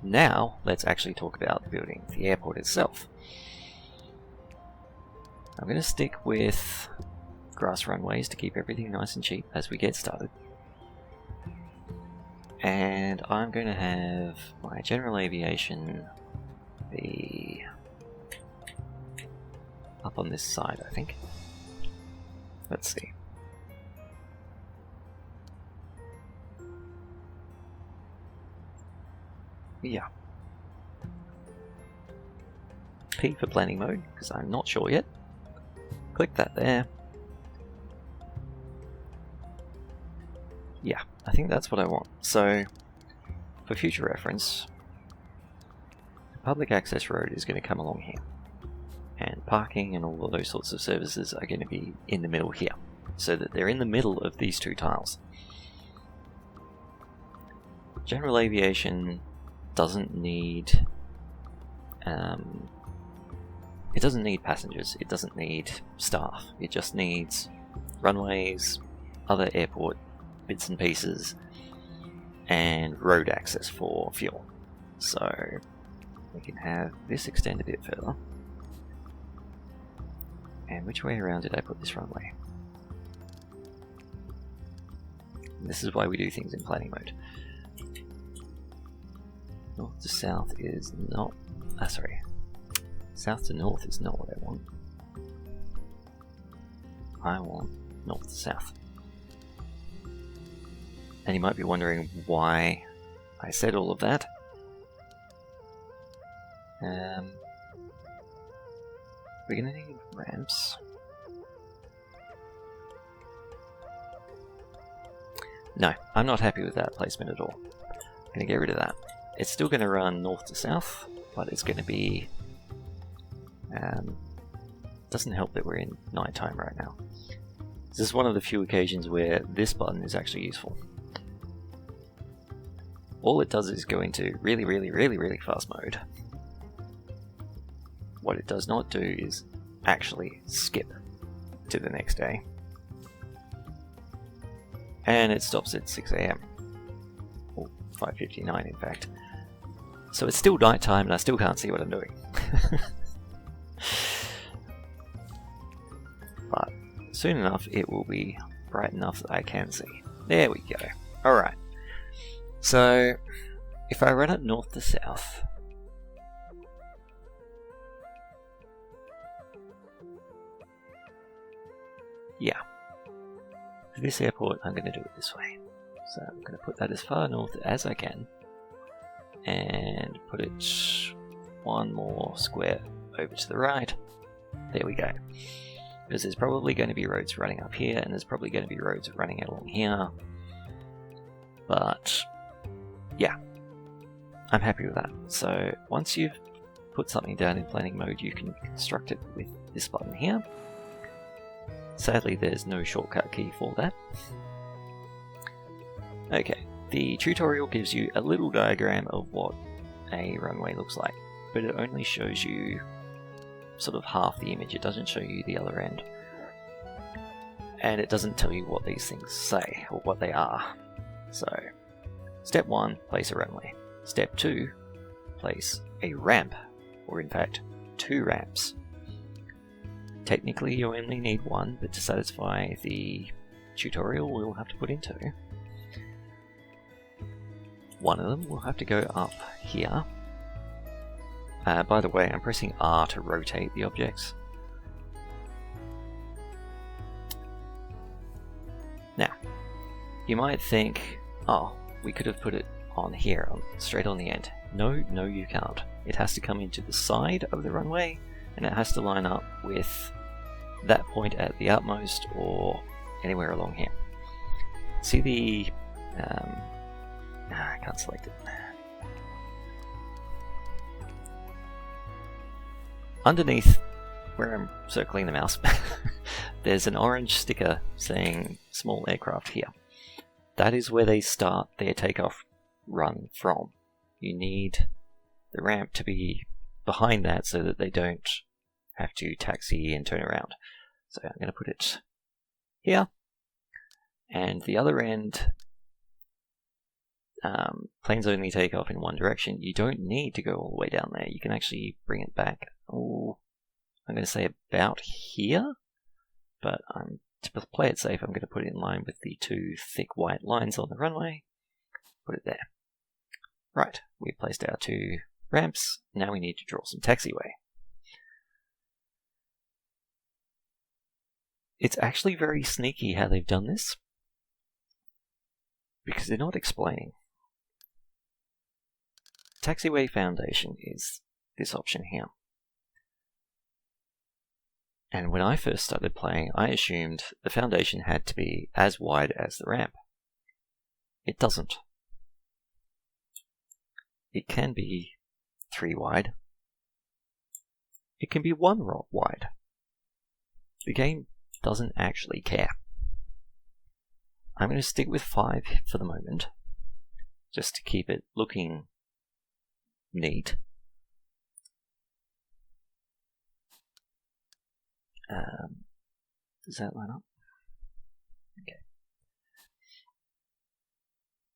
Now, let's actually talk about building the airport itself. I'm going to stick with grass runways to keep everything nice and cheap as we get started. And I'm going to have my General Aviation be up on this side, I think. Let's see. Yeah. P for planning mode, because I'm not sure yet. Click that there. Yeah, I think that's what I want. So, for future reference, the public access road is going to come along here. And parking and all of those sorts of services are going to be in the middle here. So that they're in the middle of these two tiles. General Aviation doesn't need... it doesn't need passengers, it doesn't need staff. It just needs runways, other airport bits and pieces, and road access for fuel. So we can have this extend a bit further. And which way around did I put this runway? And this is why we do things in planning mode. North to south is not... sorry. South to north is not what I want. I want north to south. And you might be wondering why I said all of that. We're gonna need ramps. No, I'm not happy with that placement at all. I'm gonna get rid of that. It's still gonna run north to south, but it's gonna be... doesn't help that we're in nighttime right now. This is one of the few occasions where this button is actually useful. All it does is go into really fast mode. What it does not do is actually skip to the next day. And it stops at 6 AM. Or 5:59 in fact. So it's still nighttime and I still can't see what I'm doing. But soon enough it will be bright enough that I can see. There we go. Alright. So if I run it north to south, yeah, for this airport I'm going to do it this way. So I'm going to put that as far north as I can and put it one more square over to the right. There we go. Because there's probably going to be roads running up here and there's probably going to be roads running along here. But yeah, I'm happy with that. So once you've put something down in planning mode, you can construct it with this button here. Sadly, there's no shortcut key for that. Okay, the tutorial gives you a little diagram of what a runway looks like, but it only shows you sort of half the image. It doesn't show you the other end. And it doesn't tell you what these things say, or what they are. So, step 1, place a runway. Step 2, place a ramp, or in fact, 2 ramps. Technically you only need 1, but to satisfy the tutorial we'll have to put in 2. One of them will have to go up here. By the way, I'm pressing R to rotate the objects. Now, you might think, oh, we could have put it on here, straight on the end. No, you can't. It has to come into the side of the runway, and it has to line up with that point at the utmost or anywhere along here. See the... I can't select it. Underneath where I'm circling the mouse, there's an orange sticker saying small aircraft here. That is where they start their takeoff run from. You need the ramp to be behind that so that they don't have to taxi and turn around. So I'm going to put it here, and the other end, planes only take off in one direction, you don't need to go all the way down there. You can actually bring it back, I'm going to say about here, but to play it safe, I'm going to put it in line with the two thick white lines on the runway. Put it there. Right, we've placed our two ramps. Now we need to draw some taxiway. It's actually very sneaky how they've done this, because they're not explaining. Taxiway foundation is this option here. And when I first started playing, I assumed the foundation had to be as wide as the ramp. It doesn't. It can be 3 wide. It can be 1 wide. The game doesn't actually care. I'm going to stick with 5 for the moment, just to keep it looking neat. Does that line up? Okay.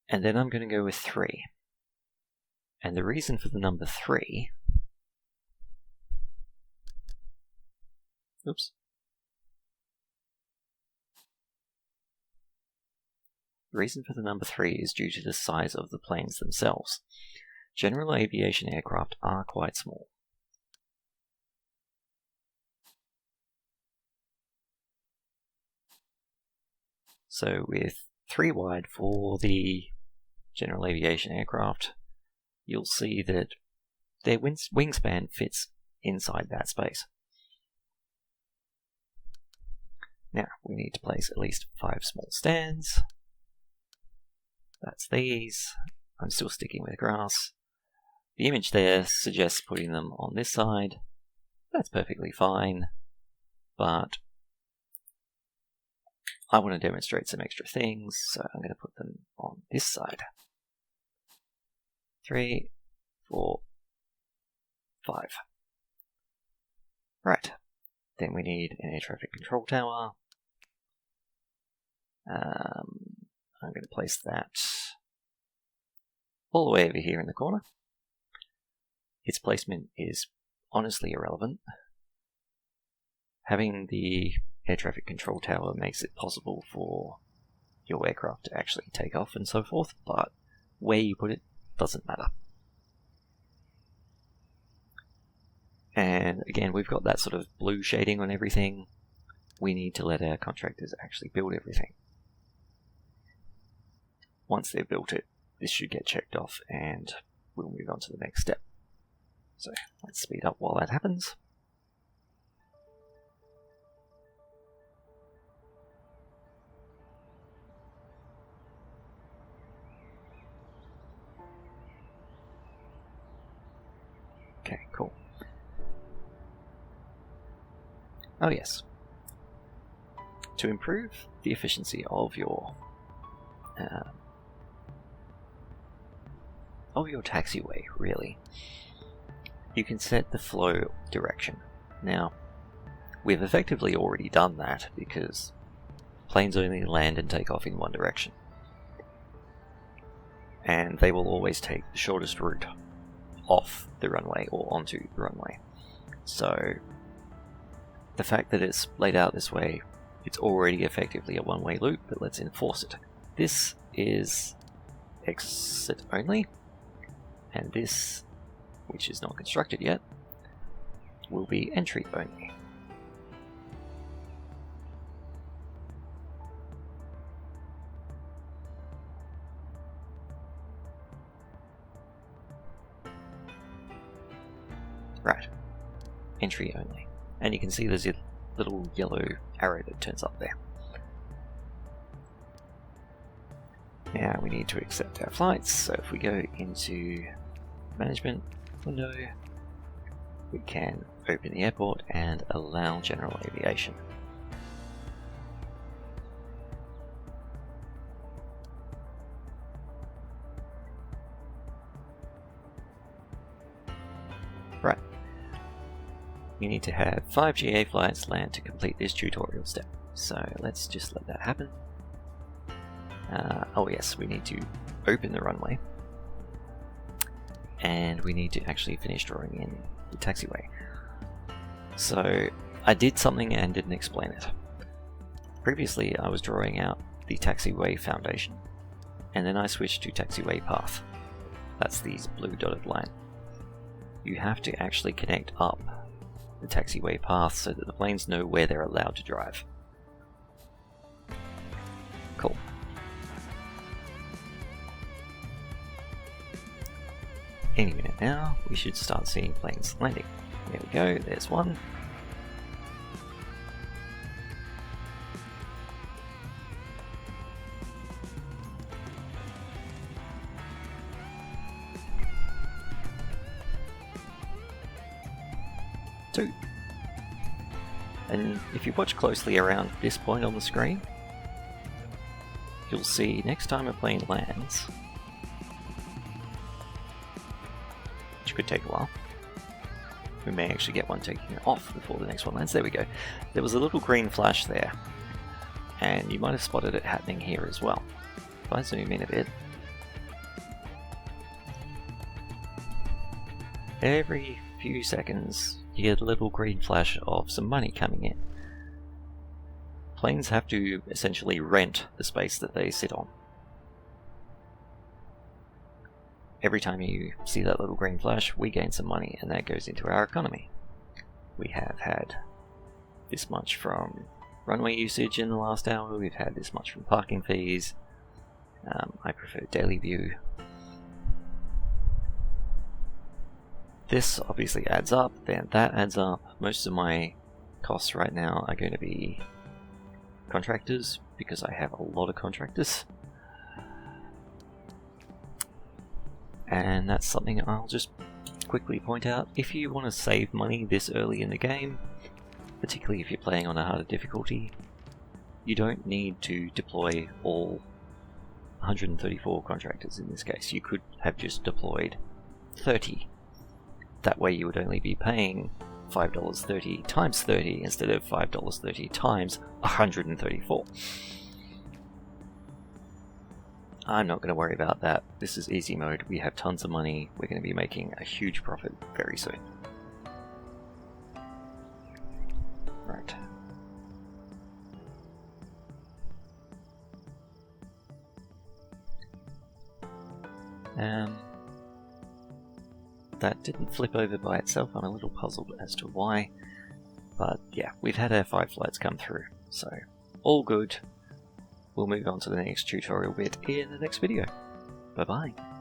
And then I'm going to go with 3. And the reason for the number 3... Oops. The reason for the number 3 is due to the size of the planes themselves. General Aviation aircraft are quite small. So with 3 wide for the General Aviation aircraft, you'll see that their wingspan fits inside that space. Now, we need to place at least 5 small stands. That's these. I'm still sticking with grass. The image there suggests putting them on this side. That's perfectly fine, but I want to demonstrate some extra things, so I'm going to put them on this side. 3, 4, 5. Right, then we need an air traffic control tower. I'm going to place that all the way over here in the corner. Its placement is honestly irrelevant. Having the air traffic control tower makes it possible for your aircraft to actually take off and so forth, but where you put it doesn't matter. And again, we've got that sort of blue shading on everything. We need to let our contractors actually build everything. Once they've built it, this should get checked off and we'll move on to the next step. So let's speed up while that happens. Okay, cool. Oh yes. To improve the efficiency of your taxiway, really, you can set the flow direction. Now, we've effectively already done that because planes only land and take off in one direction. And they will always take the shortest route off the runway or onto the runway. So, the fact that it's laid out this way, it's already effectively a one-way loop, but let's enforce it. This is exit only, and this, which is not constructed yet, will be entry only. Right, entry only. And you can see there's a little yellow arrow that turns up there. Now we need to accept our flights, so if we go into management window, we can open the airport and allow General Aviation. Right. You need to have 5 GA flights land to complete this tutorial step. So let's just let that happen. Oh yes, we need to open the runway, and we need to actually finish drawing in the taxiway. So I did something and didn't explain it. Previously I was drawing out the taxiway foundation, and then I switched to taxiway path. That's these blue dotted line. You have to actually connect up the taxiway path so that the planes know where they're allowed to drive. Cool. Any minute now, we should start seeing planes landing. There we go, there's one. Two. And if you watch closely around this point on the screen, you'll see next time a plane lands, which could take a while, we may actually get one taking off before the next one lands. There we go. There was a little green flash there, and you might have spotted it happening here as well. If I zoom in a bit, every few seconds you get a little green flash of some money coming in. Planes have to essentially rent the space that they sit on. Every time you see that little green flash, we gain some money, and that goes into our economy. We have had this much from runway usage in the last hour, we've had this much from parking fees. I prefer daily view. This obviously adds up, then that adds up. Most of my costs right now are going to be contractors, because I have a lot of contractors. And that's something I'll just quickly point out. If you want to save money this early in the game, particularly if you're playing on a harder difficulty, you don't need to deploy all 134 contractors in this case. You could have just deployed 30. That way you would only be paying $5.30 times 30 instead of $5.30 times 134. I'm not going to worry about that. This is easy mode. We have tons of money. We're going to be making a huge profit very soon. Right. That didn't flip over by itself. I'm a little puzzled as to why. But yeah, we've had our 5 flights come through, so all good. We'll move on to the next tutorial bit in the next video. Bye bye.